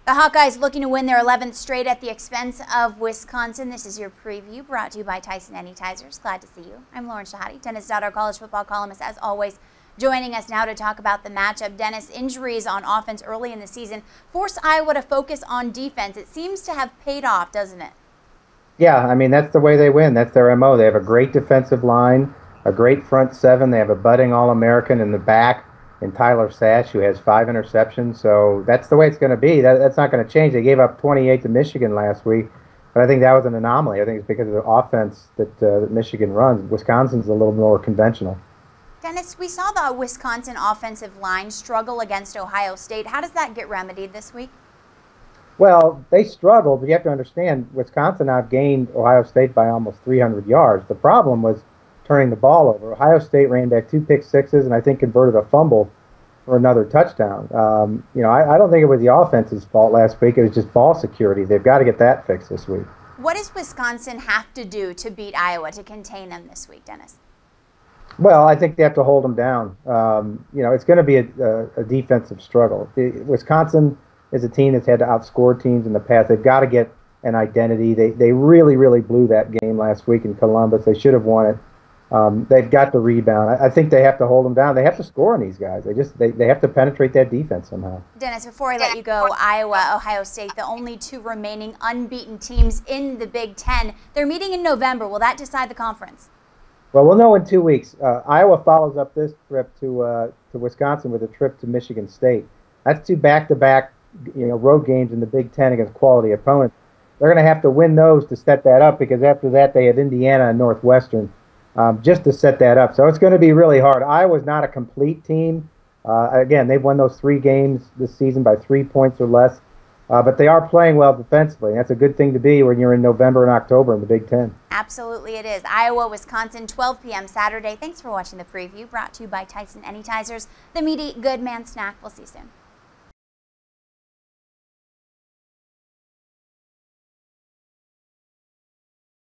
The Hawkeyes looking to win their 11th straight at the expense of Wisconsin. This is your preview brought to you by Tyson Anytizers. Glad to see you. I'm Lauren Shehadi, Dennis Dodd, our college football columnist, as always, joining us now to talk about the matchup. Dennis, injuries on offense early in the season forced Iowa to focus on defense. It seems to have paid off, doesn't it? Yeah, I mean, that's the way they win. That's their MO. They have a great defensive line, a great front seven. They have a budding All-American in the back in Tyler Sash, who has 5 interceptions. So that's the way it's going to be. That's not going to change. They gave up 28 to Michigan last week, but I think that was an anomaly. I think it's because of the offense that Michigan runs. Wisconsin's a little more conventional. Dennis, we saw the Wisconsin offensive line struggle against Ohio State. How does that get remedied this week? Well, they struggled, but you have to understand, Wisconsin outgained Ohio State by almost 300 yards. The problem was turning the ball over. Ohio State ran back 2 pick sixes and I think converted a fumble for another touchdown. I don't think it was the offense's fault last week. It was just ball security. They've got to get that fixed this week. What does Wisconsin have to do to beat Iowa, to contain them this week, Dennis? Well, I think they have to hold them down. It's going to be a defensive struggle. Wisconsin is a team that's had to outscore teams in the past. They've got to get an identity. They really, really blew that game last week in Columbus. They should have won it. They've got the rebound. I think they have to hold them down. They have to score on these guys. They have to penetrate that defense somehow. Dennis, before I let you go, Iowa, Ohio State, the only 2 remaining unbeaten teams in the Big Ten. They're meeting in November. Will that decide the conference? Well, we'll know in 2 weeks. Iowa follows up this trip to Wisconsin with a trip to Michigan State. That's 2 back-to-back road games in the Big Ten against quality opponents. They're going to have to win those to set that up, because after that they have Indiana and Northwestern just to set that up. So it's going to be really hard. Iowa's not a complete team. Again, they've won those 3 games this season by 3 points or less. But they are playing well defensively. That's a good thing to be when you're in November and October in the Big Ten. Absolutely it is. Iowa, Wisconsin, 12 p.m. Saturday. Thanks for watching the preview, brought to you by Tyson Anytizers, the meaty good man snack. We'll see you soon.